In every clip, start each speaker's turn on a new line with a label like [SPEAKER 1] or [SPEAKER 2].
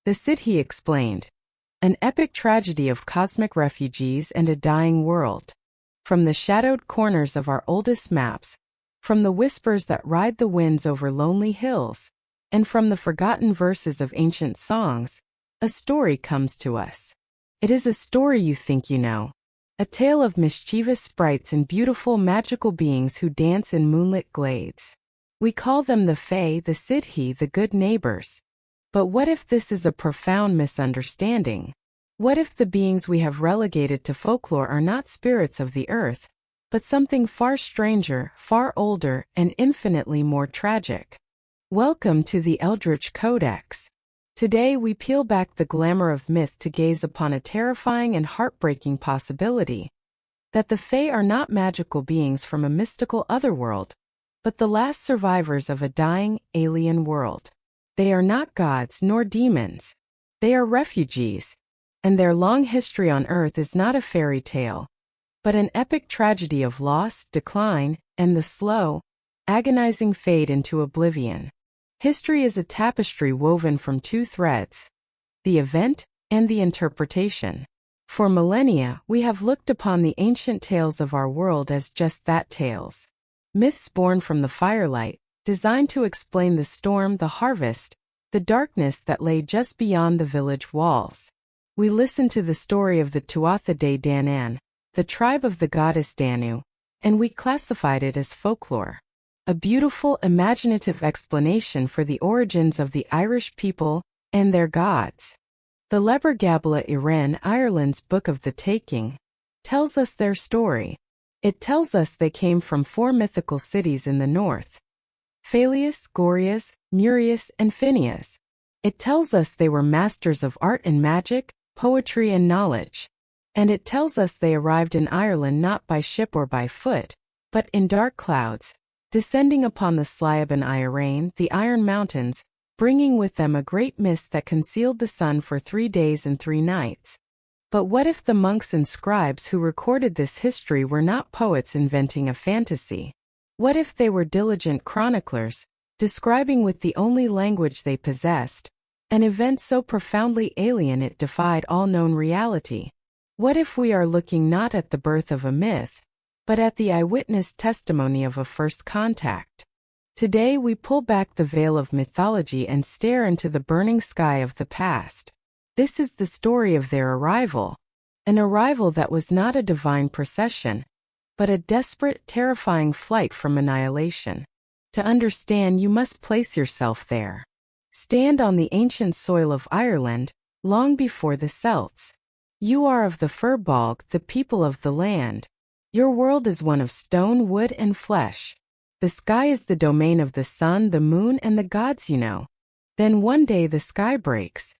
[SPEAKER 1] The Sidhe explained. An epic tragedy of cosmic refugees and a dying world. From the shadowed corners of our oldest maps, from the whispers that ride the winds over lonely hills, and from the forgotten verses of ancient songs, a story comes to us. It is a story you think you know. A tale of mischievous sprites and beautiful magical beings who dance in moonlit glades. We call them the Fae, the Sidhe, the good neighbors. But what if this is a profound misunderstanding? What if the beings we have relegated to folklore are not spirits of the earth, but something far stranger, far older, and infinitely more tragic? Welcome to the Eldritch Codex. Today we peel back the glamour of myth to gaze upon a terrifying and heartbreaking possibility. That the Fae are not magical beings from a mystical otherworld, but the last survivors of a dying, alien world. They are not gods nor demons. They are refugees. And their long history on Earth is not a fairy tale, but an epic tragedy of loss, decline, and the slow, agonizing fade into oblivion. History is a tapestry woven from two threads: the event and the interpretation. For millennia, we have looked upon the ancient tales of our world as just that, tales. Myths born from the firelight, designed to explain the storm, the harvest, the darkness that lay just beyond the village walls. We listened to the story of the Tuatha De Danann, the tribe of the goddess Danu, and we classified it as folklore. A beautiful, imaginative explanation for the origins of the Irish people and their gods. The Leber Gabla Iren, Ireland's Book of the Taking, tells us their story. It tells us they came from 4 mythical cities in the north: Phaelius, Gorias, Murias, and Phineas. It tells us they were masters of art and magic, poetry and knowledge. And it tells us they arrived in Ireland not by ship or by foot, but in dark clouds, descending upon the Slieban Iarain, the Iron Mountains, bringing with them a great mist that concealed the sun for 3 days and 3 nights. But what if the monks and scribes who recorded this history were not poets inventing a fantasy? What if they were diligent chroniclers, describing with the only language they possessed an event so profoundly alien it defied all known reality? What if we are looking not at the birth of a myth, but at the eyewitness testimony of a first contact? Today we pull back the veil of mythology and stare into the burning sky of the past. This is the story of their arrival. An arrival that was not a divine procession, but a desperate, terrifying flight from annihilation. To understand, you must place yourself there. Stand on the ancient soil of Ireland, long before the Celts. You are of the Firbolg, the people of the land. Your world is one of stone, wood, and flesh. The sky is the domain of the sun, the moon, and the gods you know. Then one day the sky breaks.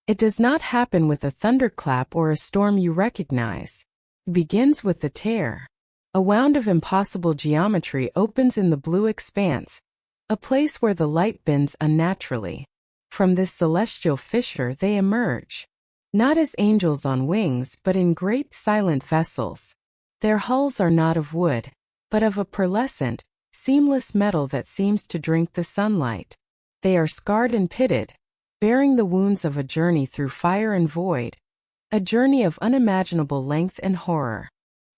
[SPEAKER 1] It does not happen with a thunderclap or a storm you recognize. It begins with a tear. A wound of impossible geometry opens in the blue expanse, a place where the light bends unnaturally. From this celestial fissure they emerge, not as angels on wings but in great silent vessels. Their hulls are not of wood, but of a pearlescent, seamless metal that seems to drink the sunlight. They are scarred and pitted, bearing the wounds of a journey through fire and void, a journey of unimaginable length and horror.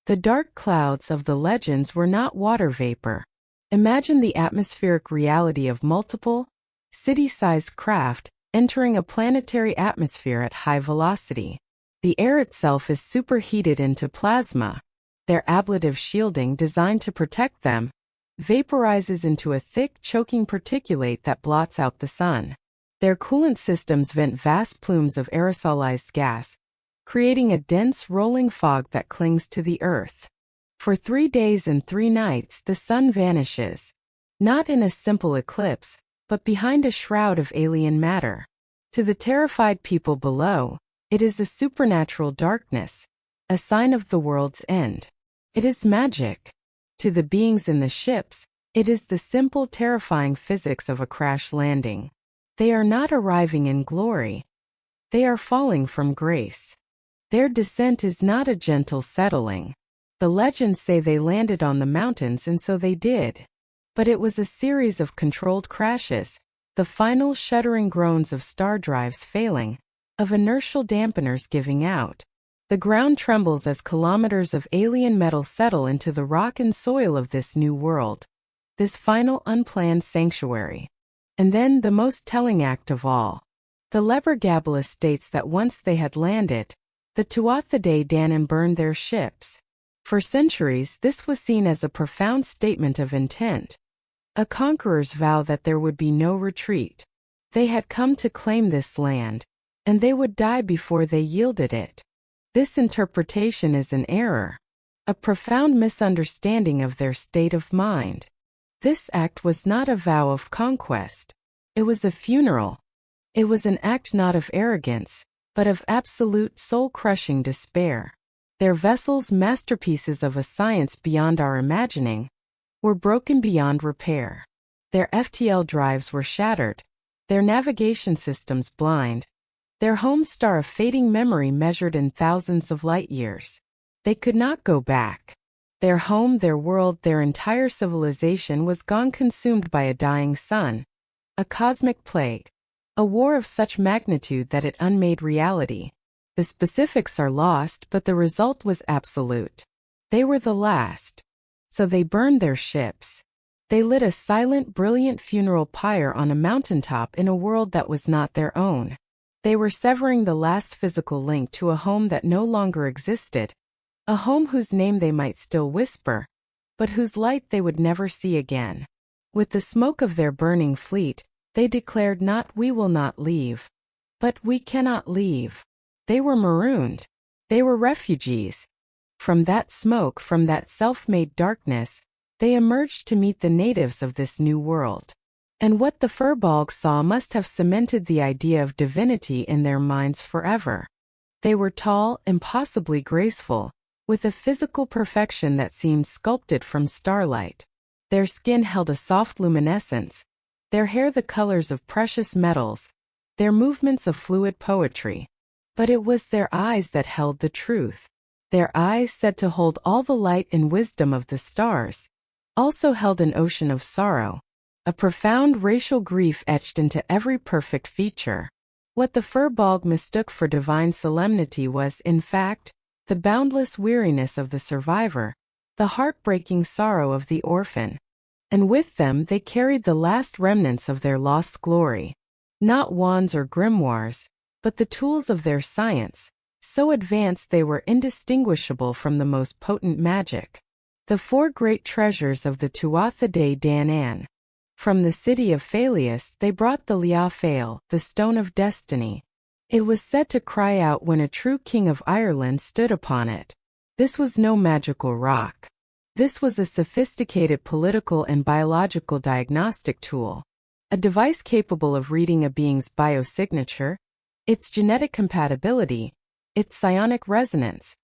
[SPEAKER 1] The dark clouds of the legends were not water vapor. Imagine the atmospheric reality of multiple, city-sized craft entering a planetary atmosphere at high velocity. The air itself is superheated into plasma. Their ablative shielding, designed to protect them, vaporizes into a thick, choking particulate that blots out the sun. Their coolant systems vent vast plumes of aerosolized gas, creating a dense, rolling fog that clings to the earth. For 3 days and 3 nights the sun vanishes, not in a simple eclipse, but behind a shroud of alien matter. To the terrified people below, it is a supernatural darkness, a sign of the world's end. It is magic. To the beings in the ships, it is the simple, terrifying physics of a crash landing. They are not arriving in glory. They are falling from grace. Their descent is not a gentle settling. The legends say they landed on the mountains, and so they did. But it was a series of controlled crashes, the final shuddering groans of star drives failing, of inertial dampeners giving out. The ground trembles as kilometers of alien metal settle into the rock and soil of this new world, this final unplanned sanctuary. And then the most telling act of all. The Liber Gabbalus states that once they had landed, the Tuatha Danann burned their ships. For centuries, this was seen as a profound statement of intent, a conqueror's vow that there would be no retreat. They had come to claim this land, and they would die before they yielded it. This interpretation is an error, a profound misunderstanding of their state of mind. This act was not a vow of conquest. It was a funeral. It was an act not of arrogance, but of absolute soul-crushing despair. Their vessels, masterpieces of a science beyond our imagining, were broken beyond repair. Their FTL drives were shattered, their navigation systems blind, their home star a fading memory measured in thousands of light-years. They could not go back. Their home, their world, their entire civilization was gone, consumed by a dying sun, a cosmic plague, a war of such magnitude that it unmade reality. The specifics are lost, but the result was absolute. They were the last. So they burned their ships. They lit a silent, brilliant funeral pyre on a mountaintop in a world that was not their own. They were severing the last physical link to a home that no longer existed, a home whose name they might still whisper, but whose light they would never see again. With the smoke of their burning fleet, they declared not "we will not leave," but "we cannot leave." They were marooned. They were refugees. From that smoke, from that self-made darkness, they emerged to meet the natives of this new world. And what the Furbolg saw must have cemented the idea of divinity in their minds forever. They were tall, impossibly graceful, with a physical perfection that seemed sculpted from starlight. Their skin held a soft luminescence, their hair the colors of precious metals, their movements of fluid poetry. But it was their eyes that held the truth. Their eyes, said to hold all the light and wisdom of the stars, also held an ocean of sorrow, a profound racial grief etched into every perfect feature. What the Furbolg mistook for divine solemnity was, in fact, the boundless weariness of the survivor, the heartbreaking sorrow of the orphan. And with them they carried the last remnants of their lost glory. Not wands or grimoires, but the tools of their science, so advanced they were indistinguishable from the most potent magic. The four great treasures of the Tuatha De Danann. From the city of Phaelius they brought the Lia Fail, the stone of destiny. It was said to cry out when a true king of Ireland stood upon it. This was no magical rock. This was a sophisticated political and biological diagnostic tool, a device capable of reading a being's biosignature, its genetic compatibility, its psionic resonance,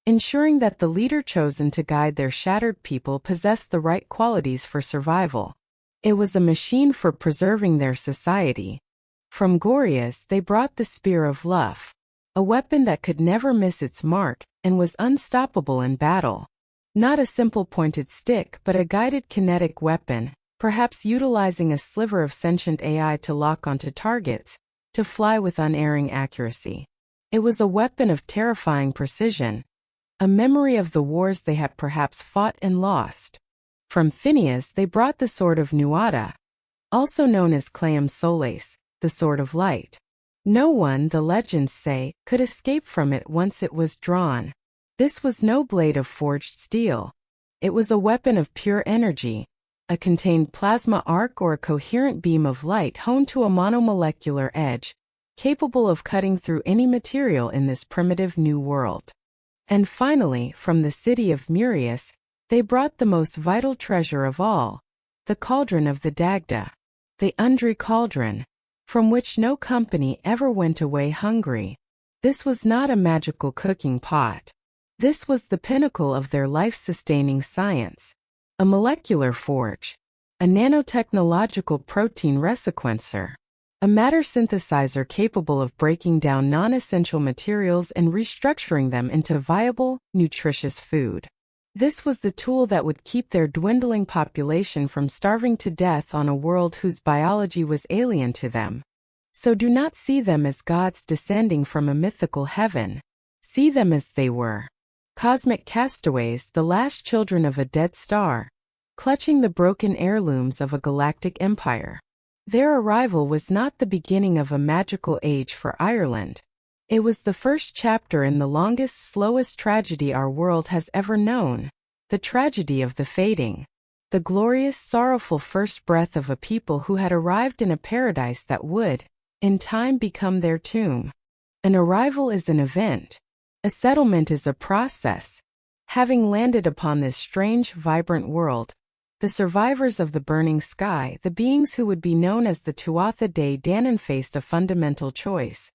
[SPEAKER 1] ensuring that the leader chosen to guide their shattered people possessed the right qualities for survival. It was a machine for preserving their society. From Gorias they brought the Spear of Luff, a weapon that could never miss its mark and was unstoppable in battle. Not a simple pointed stick, but a guided kinetic weapon, perhaps utilizing a sliver of sentient AI to lock onto targets, to fly with unerring accuracy. It was a weapon of terrifying precision, a memory of the wars they had perhaps fought and lost. From Phineas they brought the Sword of Nuada, also known as Clayam Soles, the Sword of Light. No one, the legends say, could escape from it once it was drawn. This was no blade of forged steel. It was a weapon of pure energy, a contained plasma arc or a coherent beam of light honed to a monomolecular edge, capable of cutting through any material in this primitive new world. And finally, from the city of Murius, they brought the most vital treasure of all, the cauldron of the Dagda, the Undri cauldron, from which no company ever went away hungry. This was not a magical cooking pot. This was the pinnacle of their life-sustaining science, a molecular forge, a nanotechnological protein resequencer, a matter synthesizer capable of breaking down non-essential materials and restructuring them into viable, nutritious food. This was the tool that would keep their dwindling population from starving to death on a world whose biology was alien to them. So do not see them as gods descending from a mythical heaven. See them as they were. Cosmic castaways, the last children of a dead star, clutching the broken heirlooms of a galactic empire. Their arrival was not the beginning of a magical age for Ireland. It was the first chapter in the longest, slowest tragedy our world has ever known, the tragedy of the fading. The glorious, sorrowful first breath of a people who had arrived in a paradise that would, in time, become their tomb. An arrival is an event. A settlement is a process. Having landed upon this strange, vibrant world, the survivors of the burning sky, the beings who would be known as the Tuatha De Danann, faced a fundamental choice: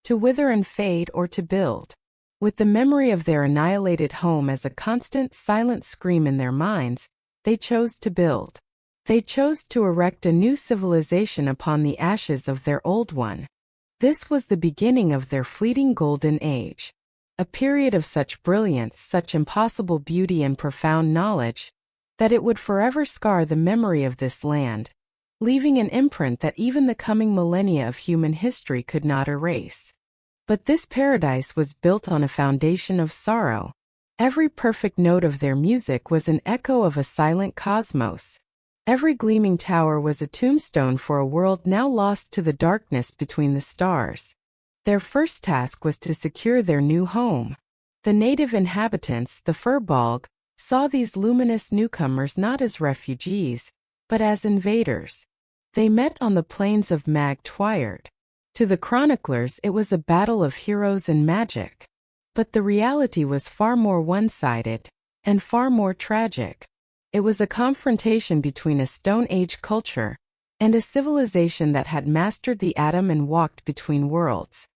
[SPEAKER 1] to wither and fade or to build. With the memory of their annihilated home as a constant, silent scream in their minds, they chose to build. They chose to erect a new civilization upon the ashes of their old one. This was the beginning of their fleeting golden age. A period of such brilliance, such impossible beauty and profound knowledge, that it would forever scar the memory of this land, leaving an imprint that even the coming millennia of human history could not erase. But this paradise was built on a foundation of sorrow. Every perfect note of their music was an echo of a silent cosmos. Every gleaming tower was a tombstone for a world now lost to the darkness between the stars. Their first task was to secure their new home. The native inhabitants, the Firbolg, saw these luminous newcomers not as refugees, but as invaders. They met on the plains of Mag Twyrd. To the chroniclers it was a battle of heroes and magic. But the reality was far more one-sided, and far more tragic. It was a confrontation between a Stone Age culture and a civilization that had mastered the atom and walked between worlds.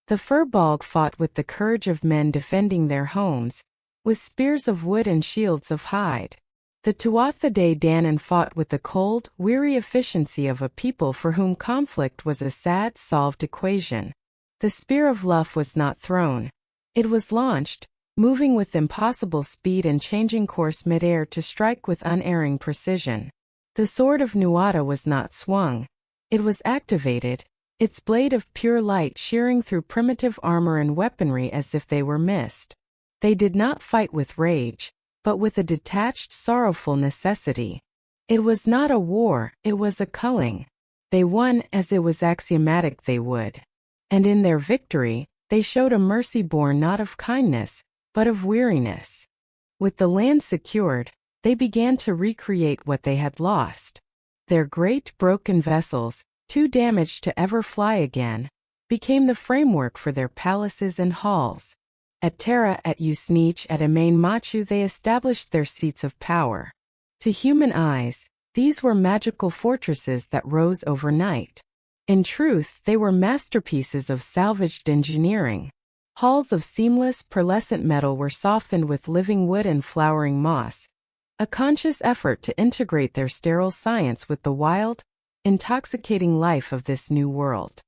[SPEAKER 1] The Firbolg fought with the courage of men defending their homes, with spears of wood and shields of hide. The Tuatha De Danann fought with the cold, weary efficiency of a people for whom conflict was a sad, solved equation. The spear of Luff was not thrown. It was launched, moving with impossible speed and changing course mid-air to strike with unerring precision. The sword of Nuada was not swung. It was activated, its blade of pure light shearing through primitive armor and weaponry as if they were mist. They did not fight with rage, but with a detached, sorrowful necessity. It was not a war, it was a culling. They won as it was axiomatic they would. And in their victory, they showed a mercy born not of kindness, but of weariness. With the land secured, they began to recreate what they had lost. Their great broken vessels, too damaged to ever fly again, became the framework for their palaces and halls. At Tara, at Usnech, at Emain Machu they established their seats of power. To human eyes, these were magical fortresses that rose overnight. In truth, they were masterpieces of salvaged engineering. Halls of seamless, pearlescent metal were softened with living wood and flowering moss, a conscious effort to integrate their sterile science with the wild, intoxicating life of this new world.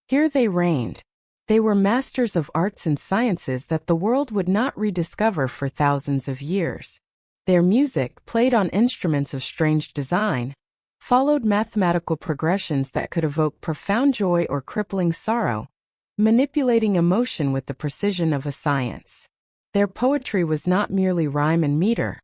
[SPEAKER 1] Here they reigned. They were masters of arts and sciences that the world would not rediscover for thousands of years. Their music, played on instruments of strange design, followed mathematical progressions that could evoke profound joy or crippling sorrow, manipulating emotion with the precision of a science. Their poetry was not merely rhyme and meter.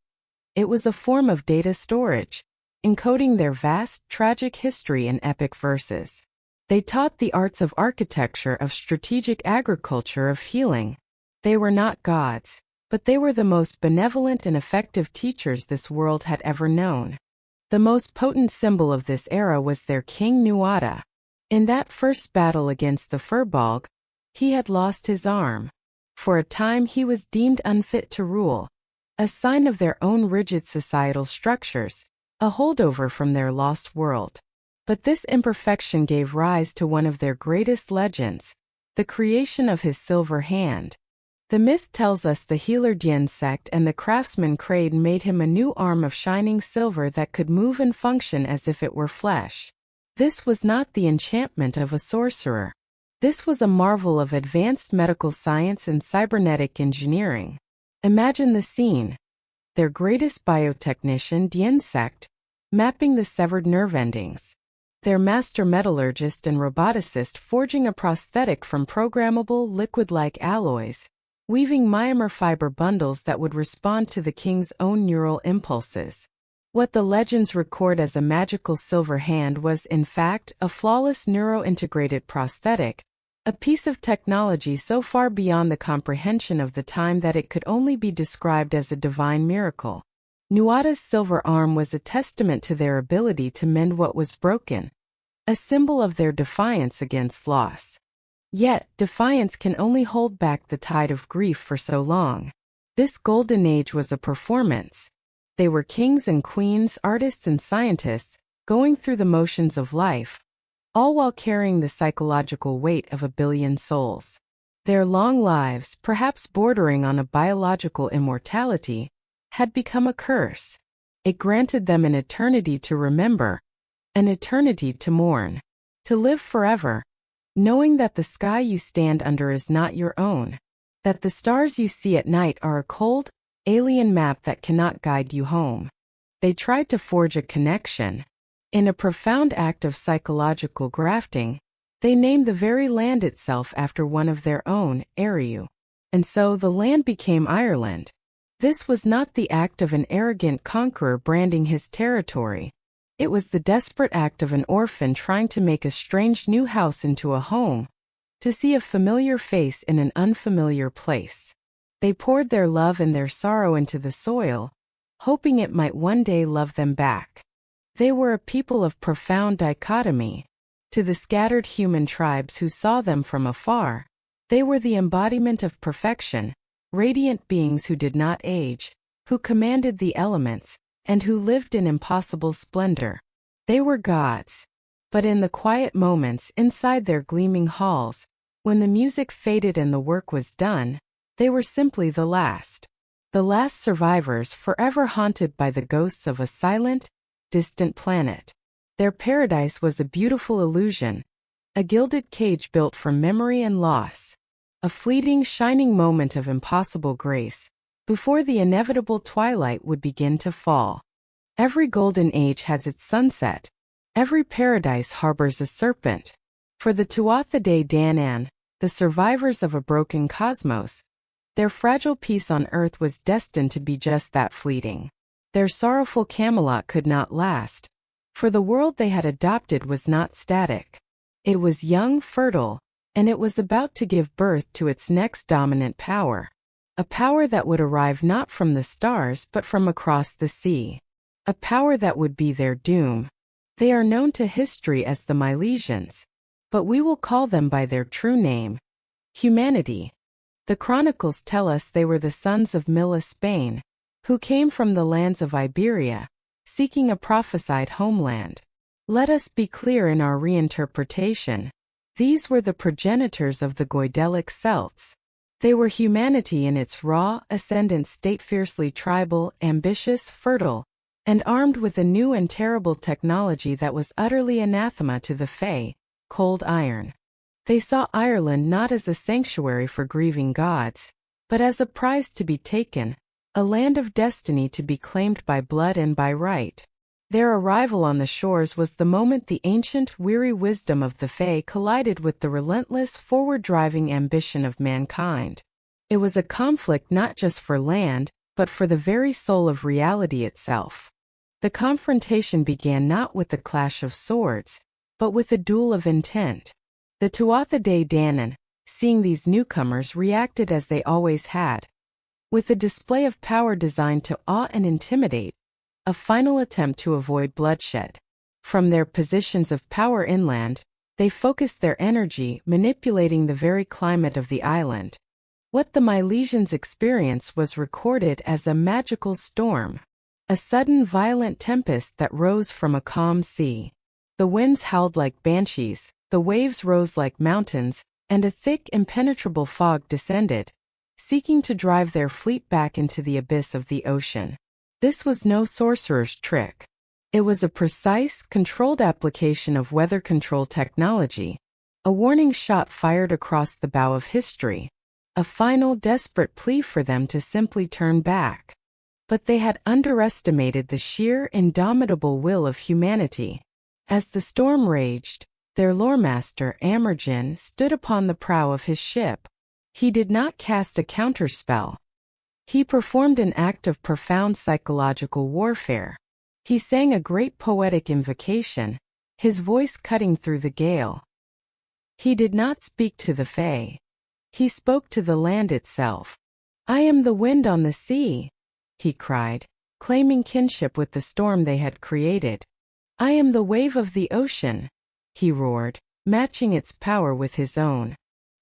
[SPEAKER 1] It was a form of data storage, encoding their vast, tragic history in epic verses. They taught the arts of architecture, of strategic agriculture, of healing. They were not gods, but they were the most benevolent and effective teachers this world had ever known. The most potent symbol of this era was their king Nuada. In that first battle against the Firbolg, he had lost his arm. For a time he was deemed unfit to rule, a sign of their own rigid societal structures, a holdover from their lost world. But this imperfection gave rise to one of their greatest legends, the creation of his silver hand. The myth tells us the healer Dien sect and the craftsman Crade made him a new arm of shining silver that could move and function as if it were flesh. This was not the enchantment of a sorcerer. This was a marvel of advanced medical science and cybernetic engineering. Imagine the scene. their greatest biotechnician, the insect, mapping the severed nerve endings. Their master metallurgist and roboticist forging a prosthetic from programmable liquid-like alloys, weaving myomer fiber bundles that would respond to the king's own neural impulses. What the legends record as a magical silver hand was, in fact, a flawless neuro-integrated prosthetic, a piece of technology so far beyond the comprehension of the time that it could only be described as a divine miracle. Nuada's silver arm was a testament to their ability to mend what was broken, a symbol of their defiance against loss. Yet, defiance can only hold back the tide of grief for so long. This golden age was a performance. They were kings and queens, artists and scientists, going through the motions of life, all while carrying the psychological weight of 1 billion souls. Their long lives, perhaps bordering on a biological immortality, had become a curse. It granted them an eternity to remember, an eternity to mourn, to live forever, knowing that the sky you stand under is not your own, that the stars you see at night are a cold, alien map that cannot guide you home. They tried to forge a connection. In a profound act of psychological grafting, they named the very land itself after one of their own, Eriu. And so the land became Ireland. This was not the act of an arrogant conqueror branding his territory. It was the desperate act of an orphan trying to make a strange new house into a home, to see a familiar face in an unfamiliar place. They poured their love and their sorrow into the soil, hoping it might one day love them back. They were a people of profound dichotomy. To the scattered human tribes who saw them from afar, they were the embodiment of perfection, radiant beings who did not age, who commanded the elements, and who lived in impossible splendor. They were gods. But in the quiet moments inside their gleaming halls, when the music faded and the work was done, they were simply the last survivors forever haunted by the ghosts of a silent, distant planet. Their paradise was a beautiful illusion, a gilded cage built from memory and loss, a fleeting, shining moment of impossible grace, before the inevitable twilight would begin to fall. Every golden age has its sunset. Every paradise harbors a serpent. For the Tuatha De Danann, the survivors of a broken cosmos, their fragile peace on earth was destined to be just that, fleeting. Their sorrowful Camelot could not last, for the world they had adopted was not static. It was young, fertile, and it was about to give birth to its next dominant power. A power that would arrive not from the stars but from across the sea. A power that would be their doom. They are known to history as the Milesians, but we will call them by their true name, humanity. The chronicles tell us they were the sons of Milla, Spain, who came from the lands of Iberia, seeking a prophesied homeland. Let us be clear in our reinterpretation. These were the progenitors of the Goidelic Celts. They were humanity in its raw, ascendant state, fiercely tribal, ambitious, fertile, and armed with a new and terrible technology that was utterly anathema to the Fae, cold iron. They saw Ireland not as a sanctuary for grieving gods, but as a prize to be taken, a land of destiny to be claimed by blood and by right. Their arrival on the shores was the moment the ancient, weary wisdom of the Fae collided with the relentless, forward-driving ambition of mankind. It was a conflict not just for land, but for the very soul of reality itself. The confrontation began not with the clash of swords, but with a duel of intent. The Tuatha De Danann, seeing these newcomers, reacted as they always had, with a display of power designed to awe and intimidate, a final attempt to avoid bloodshed. From their positions of power inland, they focused their energy, manipulating the very climate of the island. What the Milesians experienced was recorded as a magical storm, a sudden violent tempest that rose from a calm sea. The winds howled like banshees, the waves rose like mountains, and a thick, impenetrable fog descended, seeking to drive their fleet back into the abyss of the ocean. This was no sorcerer's trick. It was a precise, controlled application of weather control technology, a warning shot fired across the bow of history, a final, desperate plea for them to simply turn back. but they had underestimated the sheer, indomitable will of humanity. As the storm raged, their loremaster Amergin stood upon the prow of his ship. He did not cast a counterspell. He performed an act of profound psychological warfare. He sang a great poetic invocation, his voice cutting through the gale. He did not speak to the Fae. He spoke to the land itself. "I am the wind on the sea," he cried, claiming kinship with the storm they had created. "I am the wave of the ocean," he roared, matching its power with his own.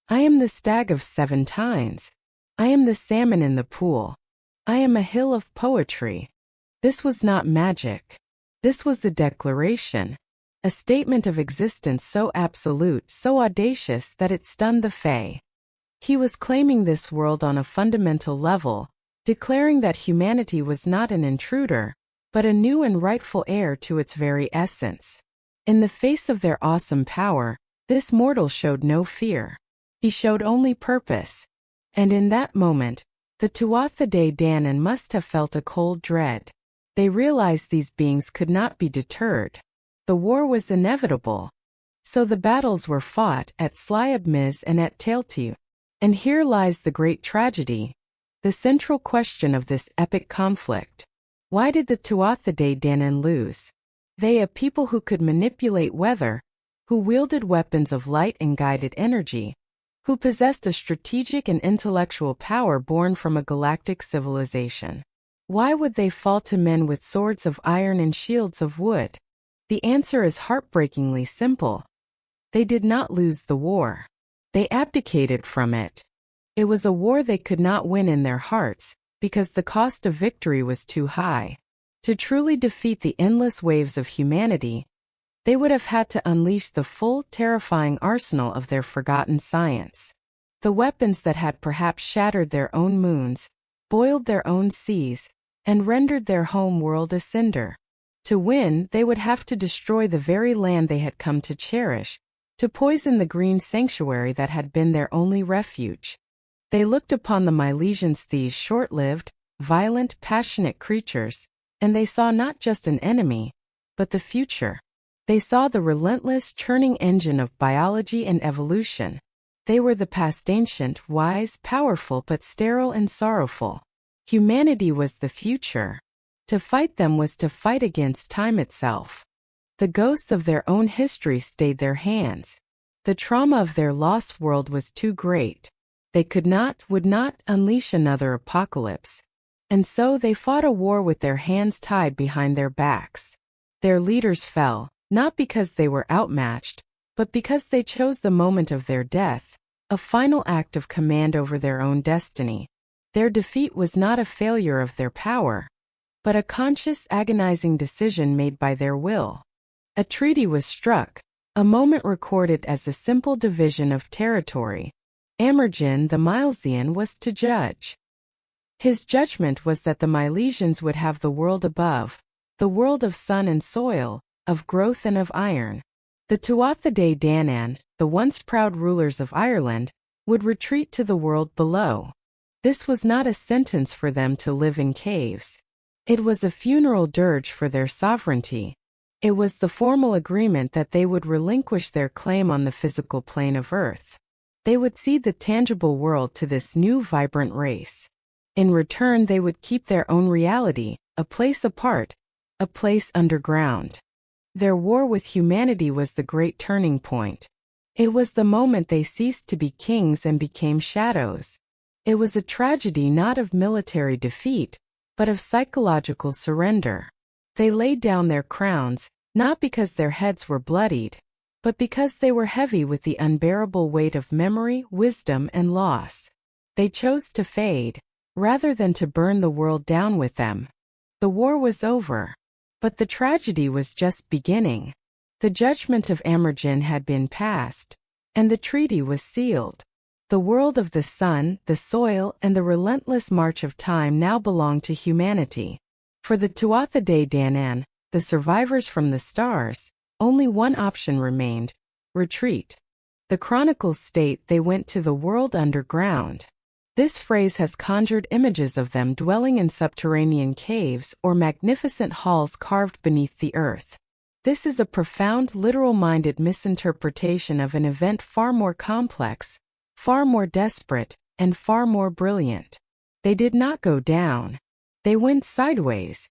[SPEAKER 1] "I am the stag of 7 tines. I am the salmon in the pool. I am a hill of poetry." This was not magic. This was a declaration, a statement of existence so absolute, so audacious that it stunned the Fae. He was claiming this world on a fundamental level, declaring that humanity was not an intruder, but a new and rightful heir to its very essence. In the face of their awesome power, this mortal showed no fear. He showed only purpose. And in that moment, the Tuatha De Danann must have felt a cold dread. They realized these beings could not be deterred. The war was inevitable. So the battles were fought at Sliab Miz and at Tailtiu. And here lies the great tragedy, the central question of this epic conflict. Why did the Tuatha De Danann lose? They, a people who could manipulate weather, who wielded weapons of light and guided energy, who possessed a strategic and intellectual power born from a galactic civilization. Why would they fall to men with swords of iron and shields of wood? The answer is heartbreakingly simple. They did not lose the war. They abdicated from it. It was a war they could not win in their hearts, because the cost of victory was too high. To truly defeat the endless waves of humanity, they would have had to unleash the full, terrifying arsenal of their forgotten science. The weapons that had perhaps shattered their own moons, boiled their own seas, and rendered their home world a cinder. To win, they would have to destroy the very land they had come to cherish, to poison the green sanctuary that had been their only refuge. They looked upon the Milesians, these short-lived, violent, passionate creatures, and they saw not just an enemy, but the future. They saw the relentless, churning engine of biology and evolution. They were the past, ancient, wise, powerful, but sterile and sorrowful. Humanity was the future. To fight them was to fight against time itself. The ghosts of their own history stayed their hands. The trauma of their lost world was too great. They could not, would not, unleash another apocalypse. And so they fought a war with their hands tied behind their backs. Their leaders fell, not because they were outmatched, but because they chose the moment of their death, a final act of command over their own destiny. Their defeat was not a failure of their power, but a conscious, agonizing decision made by their will. A treaty was struck, a moment recorded as a simple division of territory. Amergin the Milesian was to judge. His judgment was that the Milesians would have the world above, the world of sun and soil, of growth and of iron. The Tuatha De Danann, the once proud rulers of Ireland, would retreat to the world below. This was not a sentence for them to live in caves. It was a funeral dirge for their sovereignty. It was the formal agreement that they would relinquish their claim on the physical plane of Earth. They would cede the tangible world to this new vibrant race. In return, they would keep their own reality, a place apart, a place underground. Their war with humanity was the great turning point. It was the moment they ceased to be kings and became shadows. It was a tragedy not of military defeat, but of psychological surrender. They laid down their crowns, not because their heads were bloodied, but because they were heavy with the unbearable weight of memory, wisdom, and loss. They chose to fade, rather than to burn the world down with them. The war was over, but the tragedy was just beginning. The judgment of Amergin had been passed, and the treaty was sealed. The world of the sun, the soil, and the relentless march of time now belonged to humanity. For the Tuatha De Danann, the survivors from the stars, only one option remained: retreat. The chronicles state they went to the world underground. This phrase has conjured images of them dwelling in subterranean caves or magnificent halls carved beneath the earth. This is a profound literal-minded misinterpretation of an event far more complex, far more desperate, and far more brilliant. They did not go down. They went sideways.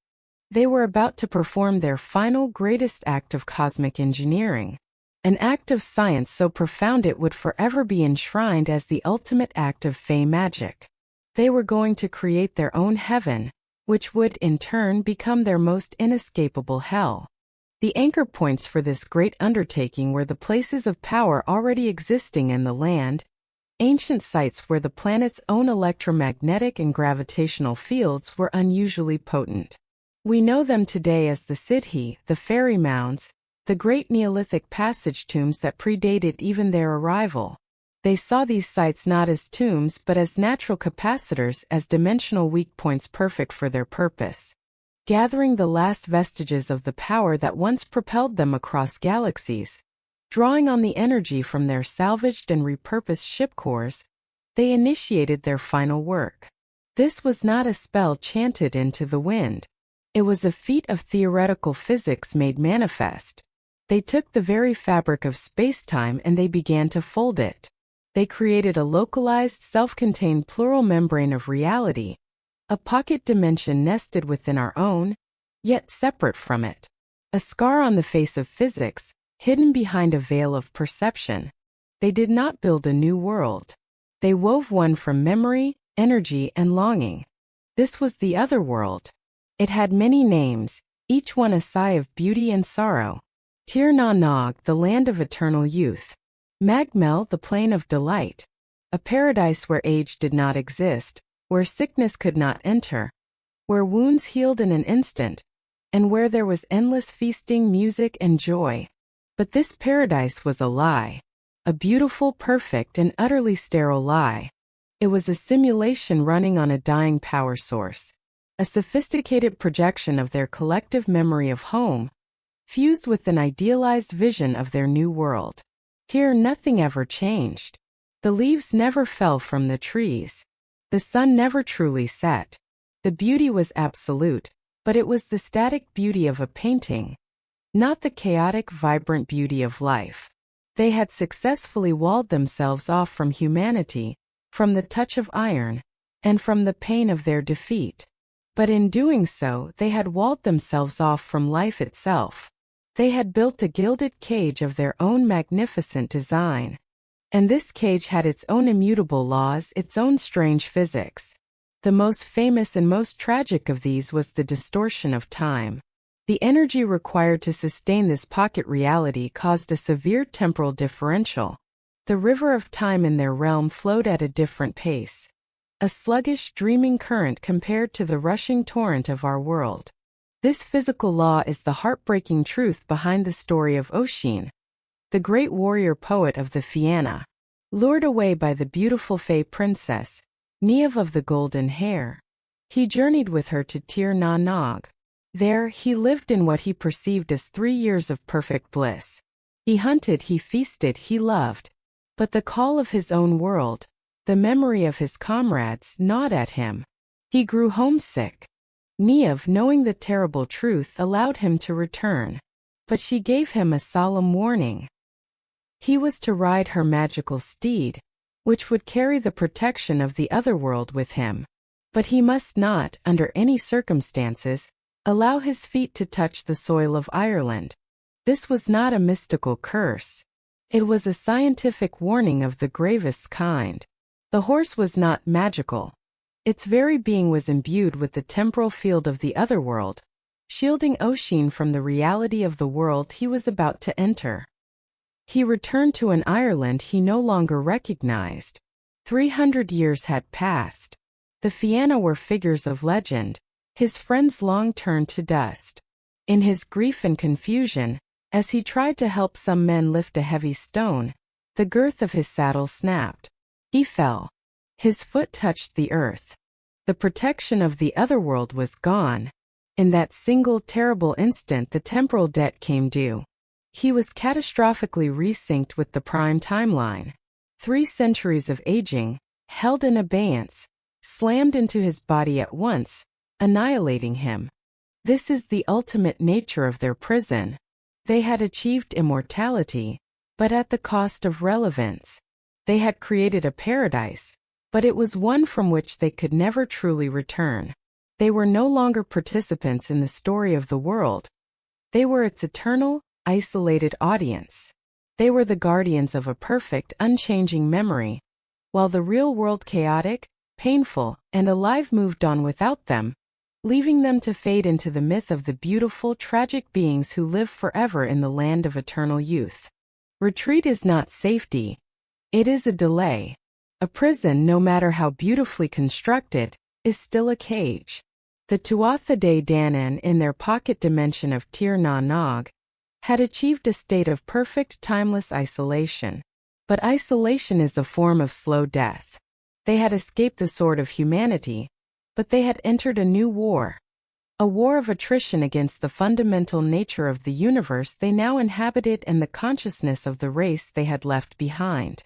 [SPEAKER 1] They were about to perform their final greatest act of cosmic engineering, an act of science so profound it would forever be enshrined as the ultimate act of fey magic. They were going to create their own heaven, which would in turn become their most inescapable hell. The anchor points for this great undertaking were the places of power already existing in the land, ancient sites where the planet's own electromagnetic and gravitational fields were unusually potent. We know them today as the Sidhe, the fairy mounds, the great Neolithic passage tombs that predated even their arrival. They saw these sites not as tombs but as natural capacitors, as dimensional weak points perfect for their purpose, gathering the last vestiges of the power that once propelled them across galaxies. Drawing on the energy from their salvaged and repurposed ship cores, they initiated their final work. This was not a spell chanted into the wind. It was a feat of theoretical physics made manifest. They took the very fabric of space-time and they began to fold it. They created a localized, self-contained plural membrane of reality, a pocket dimension nested within our own, yet separate from it. A scar on the face of physics, hidden behind a veil of perception. They did not build a new world. They wove one from memory, energy, and longing. This was the other world. It had many names, each one a sigh of beauty and sorrow. Tir Na Nog, the land of eternal youth. Magmel, the plain of delight. A paradise where age did not exist, where sickness could not enter, where wounds healed in an instant, and where there was endless feasting, music, and joy. But this paradise was a lie. A beautiful, perfect, and utterly sterile lie. It was a simulation running on a dying power source. A sophisticated projection of their collective memory of home, fused with an idealized vision of their new world. Here nothing ever changed. The leaves never fell from the trees. The sun never truly set. The beauty was absolute, but it was the static beauty of a painting, not the chaotic, vibrant beauty of life. They had successfully walled themselves off from humanity, from the touch of iron, and from the pain of their defeat. But in doing so, they had walled themselves off from life itself. They had built a gilded cage of their own magnificent design. And this cage had its own immutable laws, its own strange physics. The most famous and most tragic of these was the distortion of time. The energy required to sustain this pocket reality caused a severe temporal differential. The river of time in their realm flowed at a different pace. A sluggish, dreaming current compared to the rushing torrent of our world. This physical law is the heartbreaking truth behind the story of Oisin, the great warrior poet of the Fianna. Lured away by the beautiful fey princess, Niamh of the golden hair, he journeyed with her to Tir Na Nog. There he lived in what he perceived as 3 years of perfect bliss. He hunted, he feasted, he loved. But the call of his own world, the memory of his comrades, gnawed at him. He grew homesick. Niamh, knowing the terrible truth, allowed him to return. But she gave him a solemn warning. He was to ride her magical steed, which would carry the protection of the otherworld with him. But he must not, under any circumstances, allow his feet to touch the soil of Ireland. This was not a mystical curse. It was a scientific warning of the gravest kind. The horse was not magical. Its very being was imbued with the temporal field of the otherworld, shielding Oisin from the reality of the world he was about to enter. He returned to an Ireland he no longer recognized. 300 years had passed. The Fianna were figures of legend, his friends long turned to dust. In his grief and confusion, as he tried to help some men lift a heavy stone, the girth of his saddle snapped. He fell. His foot touched the earth. The protection of the otherworld was gone. In that single terrible instant the temporal debt came due. He was catastrophically resynced with the prime timeline. 3 centuries of aging, held in abeyance, slammed into his body at once, annihilating him. This is the ultimate nature of their prison. They had achieved immortality, but at the cost of relevance. They had created a paradise, but it was one from which they could never truly return. They were no longer participants in the story of the world. They were its eternal, isolated audience. They were the guardians of a perfect, unchanging memory. While the real world, chaotic, painful, and alive, moved on without them, leaving them to fade into the myth of the beautiful, tragic beings who live forever in the land of eternal youth. Retreat is not safety. It is a delay. A prison, no matter how beautifully constructed, is still a cage. The Tuatha De Danann, in their pocket dimension of Tir Na Nog, had achieved a state of perfect, timeless isolation. But isolation is a form of slow death. They had escaped the sword of humanity, but they had entered a new war. A war of attrition against the fundamental nature of the universe they now inhabited and the consciousness of the race they had left behind.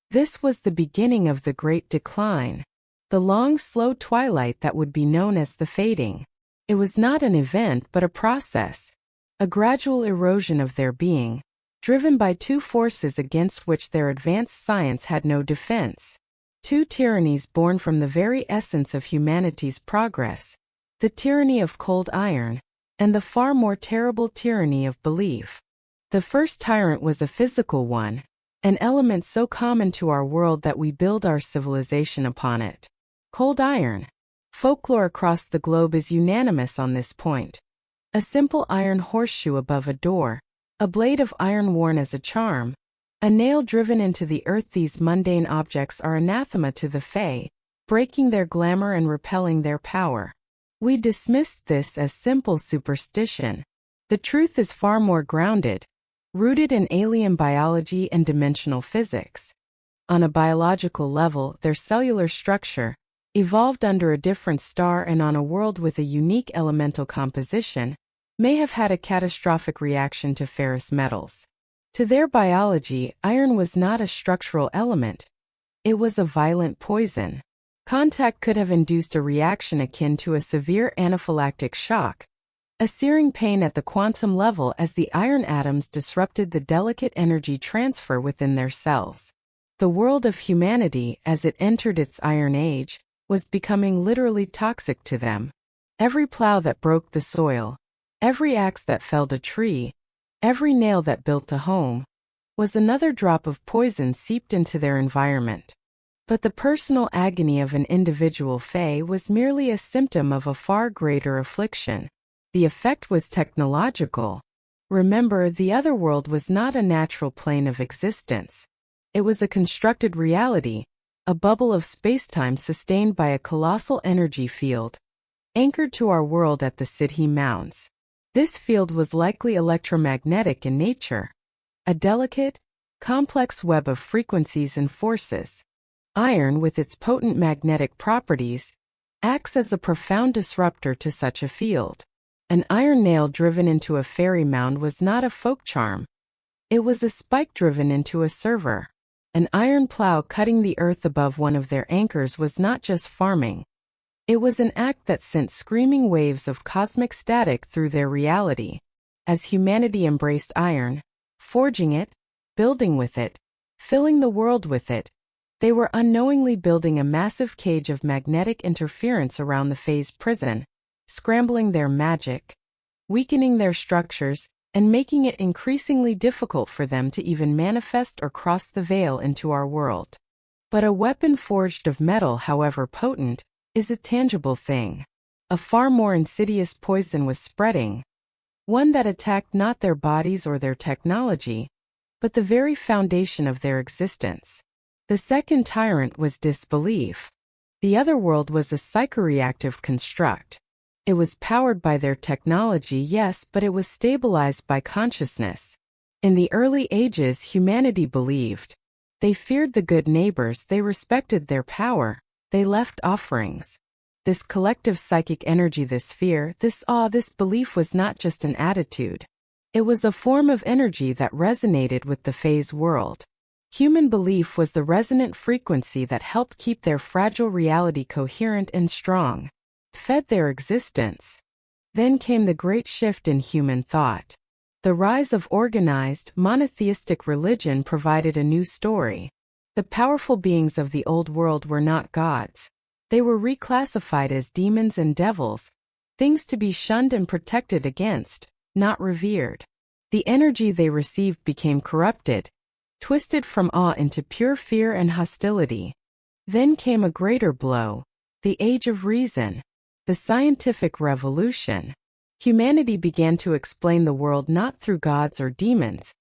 [SPEAKER 1] This was the beginning of the Great Decline, the long, slow twilight that would be known as the fading. It was not an event but a process, a gradual erosion of their being, driven by two forces against which their advanced science had no defense. Two tyrannies born from the very essence of humanity's progress, the tyranny of cold iron, and the far more terrible tyranny of belief. The first tyrant was a physical one, an element so common to our world that we build our civilization upon it. Cold iron. Folklore across the globe is unanimous on this point. A simple iron horseshoe above a door, a blade of iron worn as a charm, a nail driven into the earth. These mundane objects are anathema to the Fae, breaking their glamour and repelling their power. We dismissed this as simple superstition. The truth is far more grounded, rooted in alien biology and dimensional physics. On a biological level, their cellular structure, evolved under a different star and on a world with a unique elemental composition, may have had a catastrophic reaction to ferrous metals. To their biology, iron was not a structural element. It was a violent poison. Contact could have induced a reaction akin to a severe anaphylactic shock, a searing pain at the quantum level as the iron atoms disrupted the delicate energy transfer within their cells. The world of humanity, as it entered its Iron Age, was becoming literally toxic to them. Every plow that broke the soil, every axe that felled a tree, every nail that built a home, was another drop of poison seeped into their environment. But the personal agony of an individual Fae was merely a symptom of a far greater affliction. The effect was technological. Remember, the other world was not a natural plane of existence. It was a constructed reality, a bubble of spacetime sustained by a colossal energy field, anchored to our world at the Sidhe Mounds. This field was likely electromagnetic in nature, a delicate, complex web of frequencies and forces. Iron, with its potent magnetic properties, acts as a profound disruptor to such a field. An iron nail driven into a fairy mound was not a folk charm. It was a spike driven into a server. An iron plow cutting the earth above one of their anchors was not just farming. It was an act that sent screaming waves of cosmic static through their reality. As humanity embraced iron, forging it, building with it, filling the world with it, they were unknowingly building a massive cage of magnetic interference around the Fae's prison, scrambling their magic, weakening their structures, and making it increasingly difficult for them to even manifest or cross the veil into our world. But a weapon forged of metal, however potent, is a tangible thing. A far more insidious poison was spreading, one that attacked not their bodies or their technology, but the very foundation of their existence. The second tyrant was disbelief. The other world was a psychoreactive construct. It was powered by their technology, yes, but it was stabilized by consciousness. In the early ages, humanity believed. They feared the good neighbors, they respected their power, they left offerings. This collective psychic energy, this fear, this awe, this belief was not just an attitude. It was a form of energy that resonated with the Fae's world. Human belief was the resonant frequency that helped keep their fragile reality coherent and strong, fed their existence. Then came the great shift in human thought. The rise of organized, monotheistic religion provided a new story. The powerful beings of the old world were not gods. They were reclassified as demons and devils, things to be shunned and protected against, not revered. The energy they received became corrupted, twisted from awe into pure fear and hostility. Then came a greater blow, the Age of Reason, the scientific revolution. Humanity began to explain the world not through gods or demons,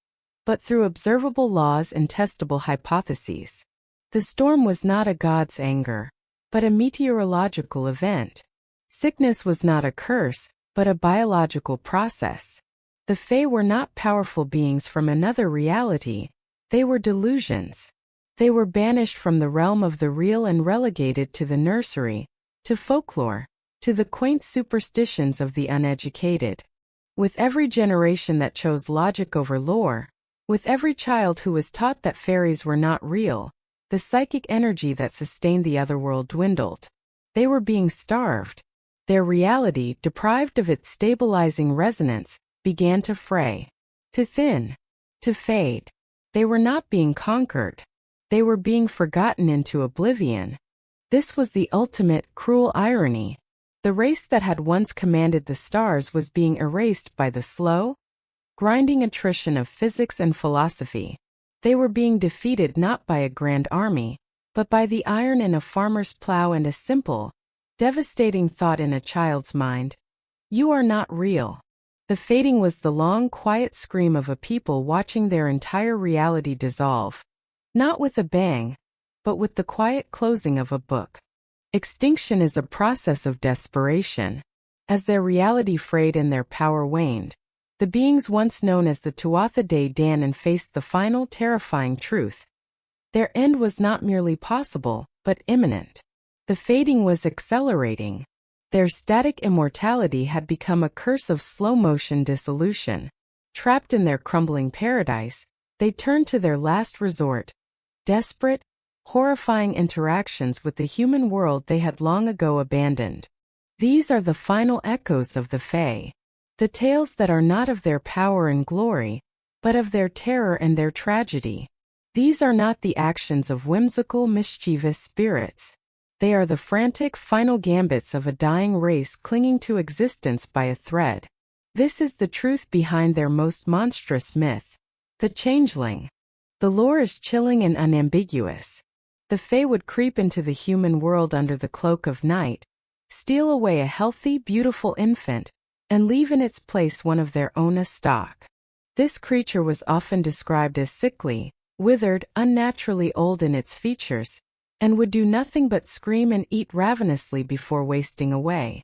[SPEAKER 1] but through observable laws and testable hypotheses. The storm was not a god's anger, but a meteorological event. Sickness was not a curse, but a biological process. The Fae were not powerful beings from another reality. They were delusions. They were banished from the realm of the real and relegated to the nursery, to folklore, to the quaint superstitions of the uneducated. With every generation that chose logic over lore, with every child who was taught that fairies were not real, the psychic energy that sustained the otherworld dwindled. They were being starved. Their reality, deprived of its stabilizing resonance, began to fray, to thin, to fade. They were not being conquered. They were being forgotten into oblivion. This was the ultimate, cruel irony. The race that had once commanded the stars was being erased by the slow, grinding attrition of physics and philosophy. They were being defeated not by a grand army, but by the iron in a farmer's plow and a simple, devastating thought in a child's mind. You are not real. The fading was the long, quiet scream of a people watching their entire reality dissolve. Not with a bang, but with the quiet closing of a book. Extinction is a process of desperation. As their reality frayed and their power waned, the beings once known as the Tuatha De Danann faced the final terrifying truth. Their end was not merely possible, but imminent. The fading was accelerating. Their static immortality had become a curse of slow-motion dissolution. Trapped in their crumbling paradise, they turned to their last resort, desperate, horrifying interactions with the human world they had long ago abandoned. These are the final echoes of the Fae, the tales that are not of their power and glory, but of their terror and their tragedy. These are not the actions of whimsical, mischievous spirits. They are the frantic, final gambits of a dying race clinging to existence by a thread. This is the truth behind their most monstrous myth, the changeling. The lore is chilling and unambiguous. The Fae would creep into the human world under the cloak of night, steal away a healthy, beautiful infant, and leave in its place one of their own stock. This creature was often described as sickly, withered, unnaturally old in its features, and would do nothing but scream and eat ravenously before wasting away.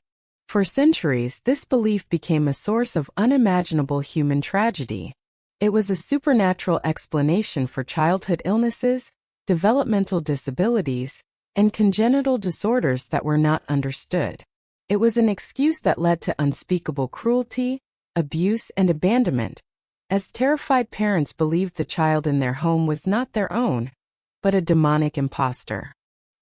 [SPEAKER 1] For centuries, this belief became a source of unimaginable human tragedy. It was a supernatural explanation for childhood illnesses, developmental disabilities, and congenital disorders that were not understood. It was an excuse that led to unspeakable cruelty, abuse, and abandonment, as terrified parents believed the child in their home was not their own, but a demonic imposter.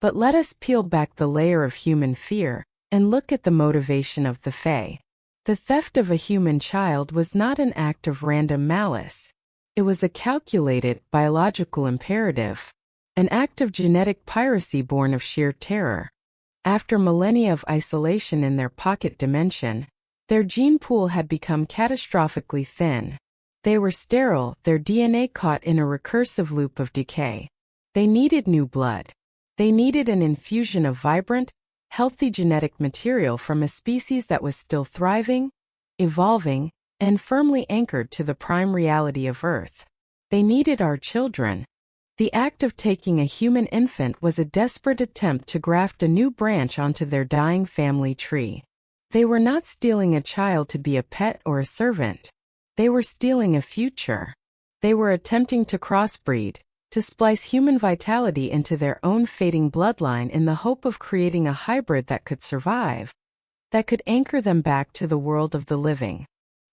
[SPEAKER 1] But let us peel back the layer of human fear and look at the motivation of the Fae. The theft of a human child was not an act of random malice. It was a calculated, biological imperative, an act of genetic piracy born of sheer terror. After millennia of isolation in their pocket dimension, their gene pool had become catastrophically thin. They were sterile, their DNA caught in a recursive loop of decay. They needed new blood. They needed an infusion of vibrant, healthy genetic material from a species that was still thriving, evolving, and firmly anchored to the prime reality of Earth. They needed our children. The act of taking a human infant was a desperate attempt to graft a new branch onto their dying family tree. They were not stealing a child to be a pet or a servant. They were stealing a future. They were attempting to crossbreed, to splice human vitality into their own fading bloodline in the hope of creating a hybrid that could survive, that could anchor them back to the world of the living.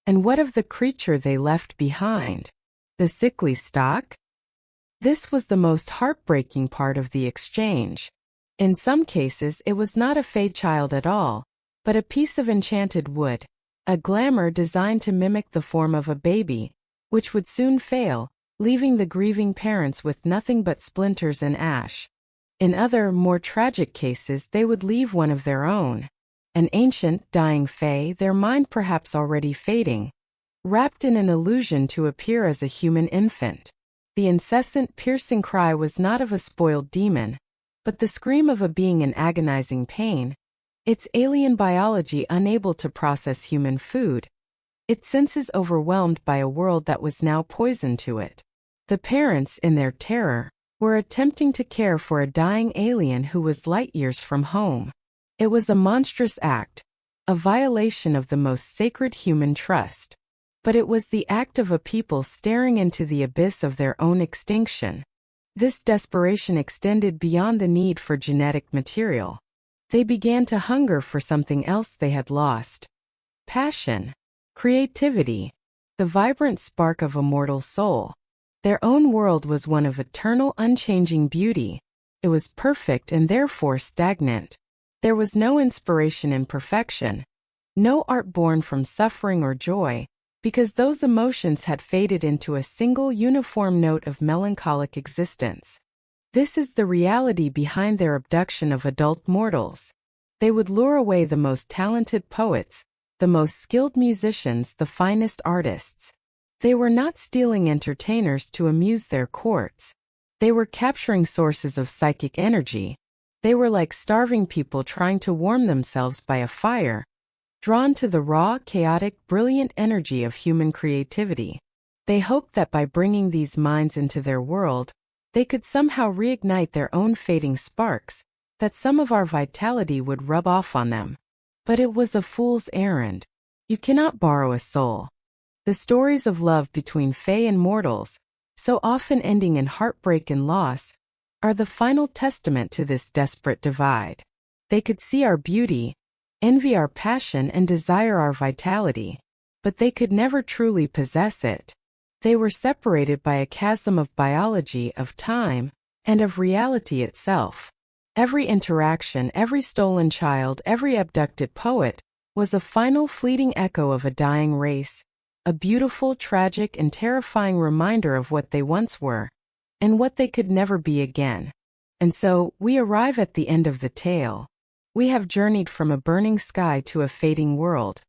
[SPEAKER 1] And what of the creature they left behind? The sickly stock? This was the most heartbreaking part of the exchange. In some cases, it was not a Fae child at all, but a piece of enchanted wood, a glamour designed to mimic the form of a baby, which would soon fail, leaving the grieving parents with nothing but splinters and ash. In other, more tragic cases, they would leave one of their own. An ancient, dying Fae, their mind perhaps already fading, wrapped in an illusion to appear as a human infant. The incessant, piercing cry was not of a spoiled demon, but the scream of a being in agonizing pain, its alien biology unable to process human food, its senses overwhelmed by a world that was now poison to it. The parents, in their terror, were attempting to care for a dying alien who was light years from home. It was a monstrous act, a violation of the most sacred human trust. But it was the act of a people staring into the abyss of their own extinction. This desperation extended beyond the need for genetic material. They began to hunger for something else they had lost. Passion, creativity, the vibrant spark of a mortal soul. Their own world was one of eternal, unchanging beauty. It was perfect and therefore stagnant. There was no inspiration in perfection, no art born from suffering or joy, because those emotions had faded into a single uniform note of melancholic existence. This is the reality behind their abduction of adult mortals. They would lure away the most talented poets, the most skilled musicians, the finest artists. They were not stealing entertainers to amuse their courts. They were capturing sources of psychic energy. They were like starving people trying to warm themselves by a fire, drawn to the raw, chaotic, brilliant energy of human creativity. They hoped that by bringing these minds into their world, they could somehow reignite their own fading sparks, that some of our vitality would rub off on them. But it was a fool's errand. You cannot borrow a soul. The stories of love between Fae and mortals, so often ending in heartbreak and loss, are the final testament to this desperate divide. They could see our beauty, envy our passion, and desire our vitality, but they could never truly possess it. They were separated by a chasm of biology, of time, and of reality itself. Every interaction, every stolen child, every abducted poet, was a final fleeting echo of a dying race, a beautiful, tragic, and terrifying reminder of what they once were, and what they could never be again. And so, we arrive at the end of the tale. We have journeyed from a burning sky to a fading world,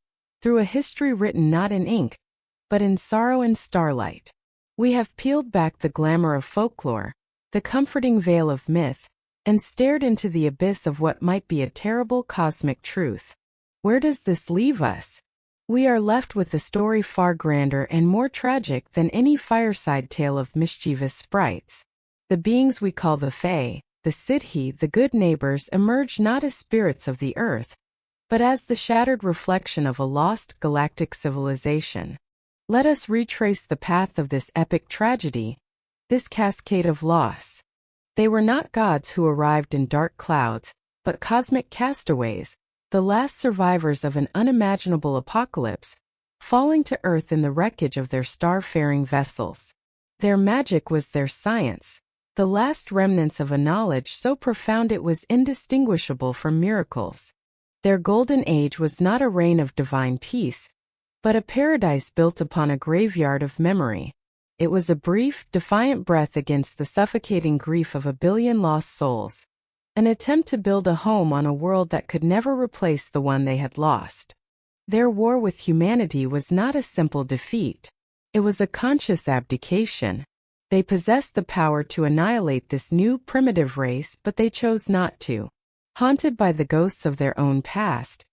[SPEAKER 1] through a history written not in ink, but in sorrow and starlight. We have peeled back the glamour of folklore, the comforting veil of myth, and stared into the abyss of what might be a terrible cosmic truth. Where does this leave us? We are left with a story far grander and more tragic than any fireside tale of mischievous sprites. The beings we call the Fae, the Sidhe, the good neighbors, emerge not as spirits of the earth, but as the shattered reflection of a lost galactic civilization. Let us retrace the path of this epic tragedy, this cascade of loss. They were not gods who arrived in dark clouds, but cosmic castaways, the last survivors of an unimaginable apocalypse, falling to earth in the wreckage of their star-faring vessels. Their magic was their science, the last remnants of a knowledge so profound it was indistinguishable from miracles. Their golden age was not a reign of divine peace, but a paradise built upon a graveyard of memory. It was a brief, defiant breath against the suffocating grief of a billion lost souls, an attempt to build a home on a world that could never replace the one they had lost. Their war with humanity was not a simple defeat. It was a conscious abdication. They possessed the power to annihilate this new, primitive race, but they chose not to. Haunted by the ghosts of their own past,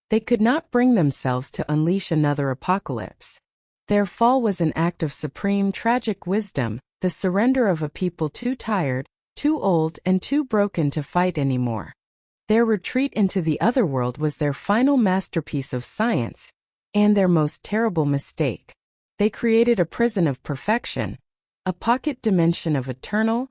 [SPEAKER 1] they could not bring themselves to unleash another apocalypse. Their fall was an act of supreme, tragic wisdom, the surrender of a people too tired, too old, and too broken to fight anymore. Their retreat into the otherworld was their final masterpiece of science, and their most terrible mistake. They created a prison of perfection, a pocket dimension of eternal,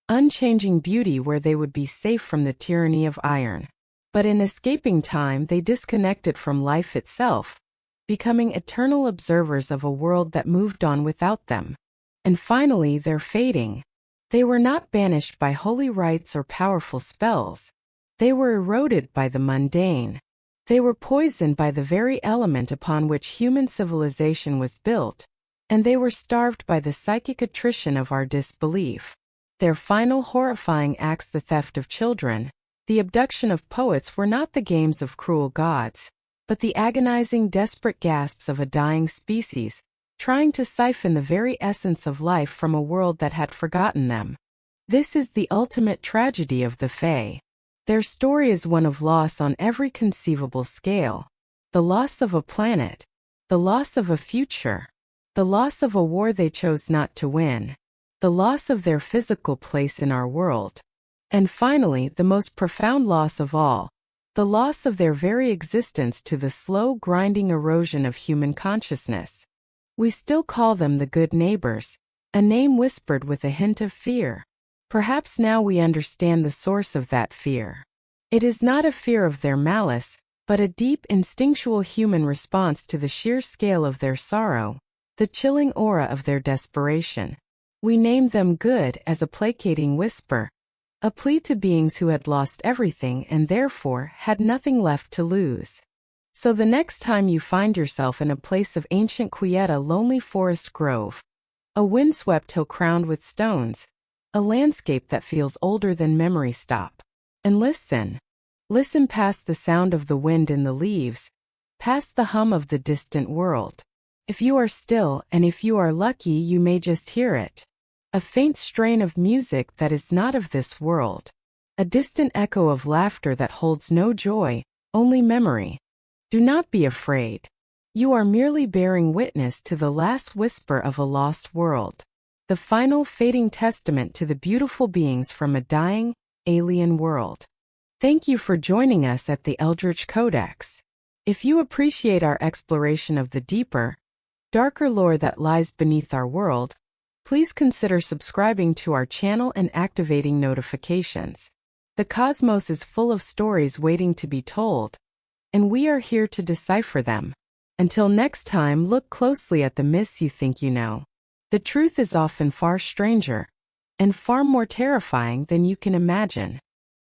[SPEAKER 1] unchanging beauty where they would be safe from the tyranny of iron. But in escaping time, they disconnected from life itself, becoming eternal observers of a world that moved on without them. And finally, their fading. They were not banished by holy rites or powerful spells. They were eroded by the mundane. They were poisoned by the very element upon which human civilization was built, and they were starved by the psychic attrition of our disbelief. Their final horrifying acts, the theft of children, the abduction of poets, were not the games of cruel gods, but the agonizing, desperate gasps of a dying species, trying to siphon the very essence of life from a world that had forgotten them. This is the ultimate tragedy of the Fae. Their story is one of loss on every conceivable scale. The loss of a planet, the loss of a future, the loss of a war they chose not to win, the loss of their physical place in our world, and finally, the most profound loss of all, the loss of their very existence to the slow, grinding erosion of human consciousness. We still call them the good neighbors, a name whispered with a hint of fear. Perhaps now we understand the source of that fear. It is not a fear of their malice, but a deep, instinctual human response to the sheer scale of their sorrow, the chilling aura of their desperation. We named them good as a placating whisper, a plea to beings who had lost everything and therefore had nothing left to lose. So the next time you find yourself in a place of ancient quieta, lonely forest grove, a windswept hill crowned with stones, a landscape that feels older than memory, stop and listen. Listen past the sound of the wind in the leaves, past the hum of the distant world. If you are still, and if you are lucky, you may just hear it. A faint strain of music that is not of this world. A distant echo of laughter that holds no joy, only memory. Do not be afraid. You are merely bearing witness to the last whisper of a lost world. The final fading testament to the beautiful beings from a dying, alien world. Thank you for joining us at the Eldritch Codex. If you appreciate our exploration of the deeper, darker lore that lies beneath our world, please consider subscribing to our channel and activating notifications. The cosmos is full of stories waiting to be told, and we are here to decipher them. Until next time, look closely at the myths you think you know. The truth is often far stranger and far more terrifying than you can imagine.